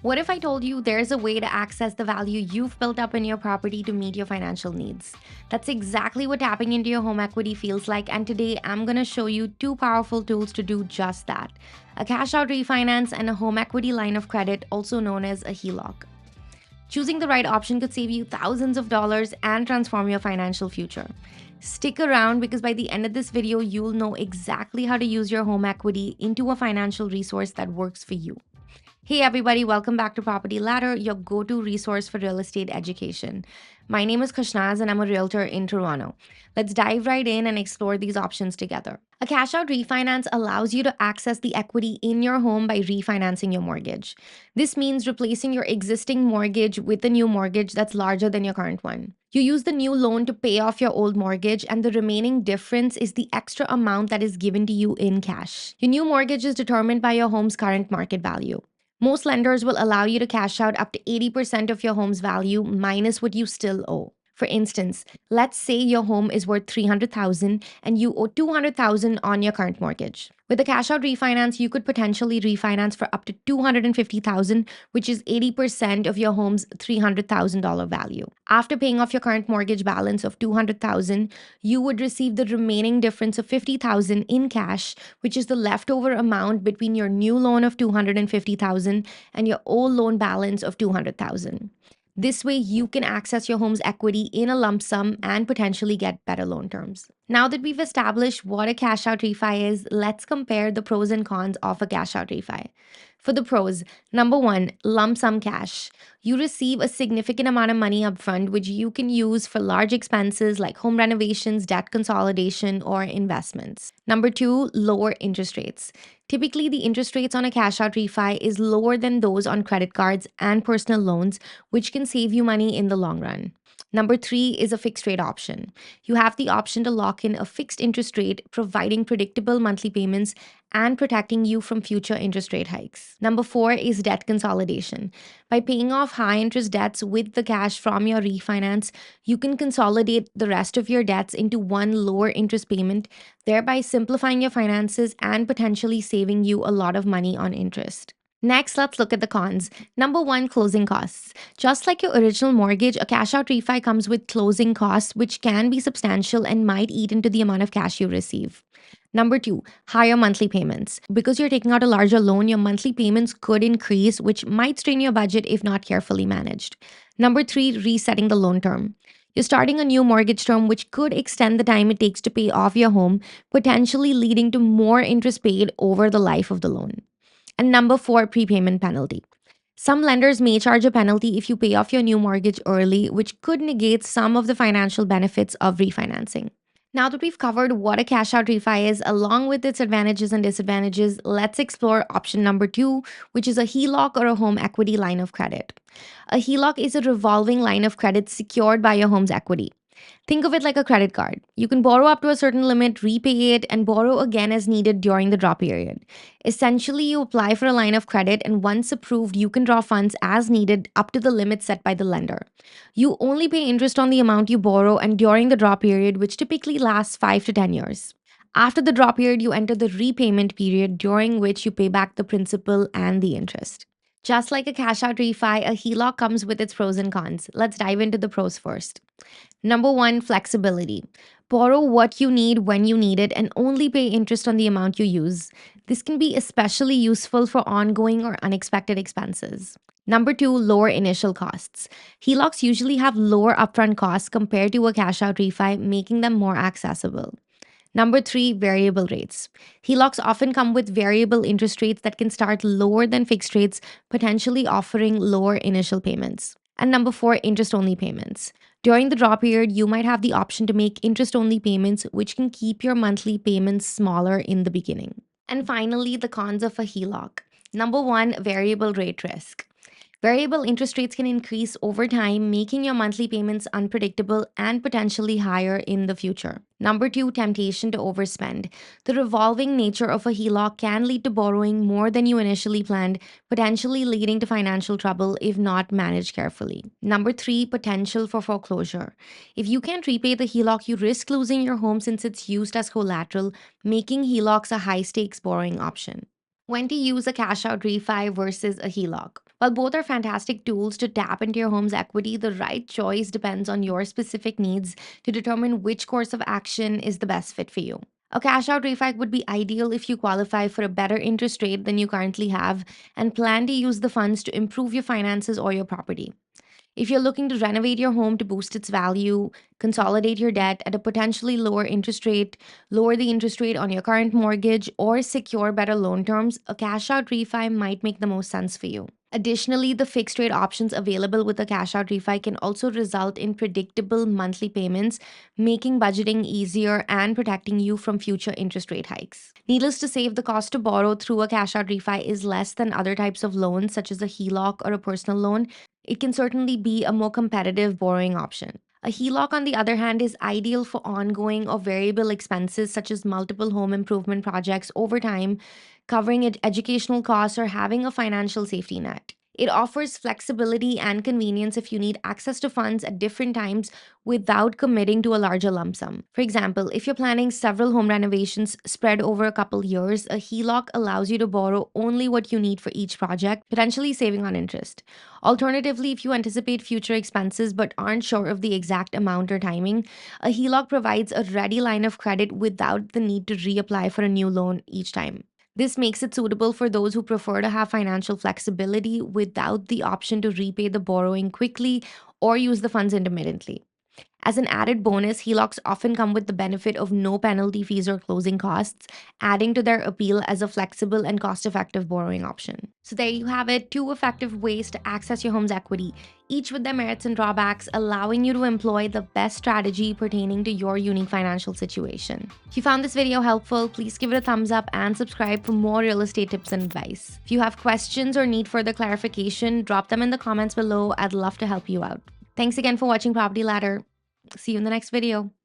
What if I told you there's a way to access the value you've built up in your property to meet your financial needs? That's exactly what tapping into your home equity feels like, and today I'm going to show you two powerful tools to do just that: a cash out refinance and a home equity line of credit, also known as a HELOC. Choosing the right option could save you thousands of dollars and transform your financial future. Stick around because by the end of this video, you'll know exactly how to use your home equity into a financial resource that works for you. Hey everybody, welcome back to Property Ladder, your go-to resource for real estate education. My name is Krishnaz and I'm a realtor in Toronto. Let's dive right in and explore these options together. A cash out refinance allows you to access the equity in your home by refinancing your mortgage. This means replacing your existing mortgage with a new mortgage that's larger than your current one. You use the new loan to pay off your old mortgage, and the remaining difference is the extra amount that is given to you in cash. Your new mortgage is determined by your home's current market value. Most lenders will allow you to cash out up to 80% of your home's value minus what you still owe. For instance, let's say your home is worth $300,000 and you owe $200,000 on your current mortgage. With a cash out refinance, you could potentially refinance for up to $250,000, which is 80% of your home's $300,000 value. After paying off your current mortgage balance of $200,000, you would receive the remaining difference of $50,000 in cash, which is the leftover amount between your new loan of $250,000 and your old loan balance of $200,000. This way, you can access your home's equity in a lump sum and potentially get better loan terms. Now that we've established what a cash out refi is, let's compare the pros and cons of a cash out refi. For the pros, number one, lump sum cash. You receive a significant amount of money upfront, which you can use for large expenses like home renovations, debt consolidation, or investments. Number two, lower interest rates. Typically, the interest rates on a cash out refi is lower than those on credit cards and personal loans, which can save you money in the long run. Number three is a fixed rate option. You have the option to lock in a fixed interest rate, providing predictable monthly payments and protecting you from future interest rate hikes. Number four is debt consolidation. By paying off high interest debts with the cash from your refinance, you can consolidate the rest of your debts into one lower interest payment, thereby simplifying your finances and potentially saving you a lot of money on interest. Next, let's look at the cons. Number one, closing costs. Just like your original mortgage, a cash out refi comes with closing costs, which can be substantial and might eat into the amount of cash you receive. Number two, higher monthly payments. Because you're taking out a larger loan, your monthly payments could increase, which might strain your budget if not carefully managed. Number three, resetting the loan term. You're starting a new mortgage term, which could extend the time it takes to pay off your home, potentially leading to more interest paid over the life of the loan. And number four, prepayment penalty. Some lenders may charge a penalty if you pay off your new mortgage early, which could negate some of the financial benefits of refinancing. Now that we've covered what a cash out refi is, along with its advantages and disadvantages, let's explore option number two, which is a HELOC or a home equity line of credit. A HELOC is a revolving line of credit secured by your home's equity. Think of it like a credit card. You can borrow up to a certain limit, repay it, and borrow again as needed during the draw period. Essentially, you apply for a line of credit, and once approved, you can draw funds as needed up to the limit set by the lender. You only pay interest on the amount you borrow and during the draw period, which typically lasts 5 to 10 years. After the draw period, you enter the repayment period, during which you pay back the principal and the interest. Just like a cash out refi, a HELOC comes with its pros and cons. Let's dive into the pros first. Number one, flexibility. Borrow what you need when you need it and only pay interest on the amount you use. This can be especially useful for ongoing or unexpected expenses. Number two, lower initial costs. HELOCs usually have lower upfront costs compared to a cash out refi, making them more accessible. Number three, variable rates. HELOCs often come with variable interest rates that can start lower than fixed rates, potentially offering lower initial payments. And number four, interest only payments. During the draw period, you might have the option to make interest only payments, which can keep your monthly payments smaller in the beginning. And finally, the cons of a HELOC. Number one, variable rate risk. Variable interest rates can increase over time, making your monthly payments unpredictable and potentially higher in the future. Number two, temptation to overspend. The revolving nature of a HELOC can lead to borrowing more than you initially planned, potentially leading to financial trouble if not managed carefully. Number three, potential for foreclosure. If you can't repay the HELOC, you risk losing your home since it's used as collateral, making HELOCs a high stakes borrowing option. When to use a cash out refi versus a HELOC. While both are fantastic tools to tap into your home's equity, the right choice depends on your specific needs to determine which course of action is the best fit for you. A cash out refi would be ideal if you qualify for a better interest rate than you currently have and plan to use the funds to improve your finances or your property. If you're looking to renovate your home to boost its value, consolidate your debt at a potentially lower interest rate, lower the interest rate on your current mortgage, or secure better loan terms, a cash out refi might make the most sense for you. Additionally, the fixed rate options available with a cash out refi can also result in predictable monthly payments, making budgeting easier and protecting you from future interest rate hikes. Needless to say, if the cost to borrow through a cash out refi is less than other types of loans, such as a HELOC or a personal loan, it can certainly be a more competitive borrowing option. A HELOC, on the other hand, is ideal for ongoing or variable expenses such as multiple home improvement projects over time, covering educational costs, or having a financial safety net. It offers flexibility and convenience if you need access to funds at different times without committing to a larger lump sum. For example, if you're planning several home renovations spread over a couple years, a HELOC allows you to borrow only what you need for each project, potentially saving on interest. Alternatively, if you anticipate future expenses but aren't sure of the exact amount or timing, a HELOC provides a ready line of credit without the need to reapply for a new loan each time. This makes it suitable for those who prefer to have financial flexibility without the option to repay the borrowing quickly or use the funds intermittently. As an added bonus, HELOCs often come with the benefit of no penalty fees or closing costs, adding to their appeal as a flexible and cost effective borrowing option. So, there you have it, two effective ways to access your home's equity, each with their merits and drawbacks, allowing you to employ the best strategy pertaining to your unique financial situation. If you found this video helpful, please give it a thumbs up and subscribe for more real estate tips and advice. If you have questions or need further clarification, drop them in the comments below. I'd love to help you out. Thanks again for watching Property Ladder. See you in the next video.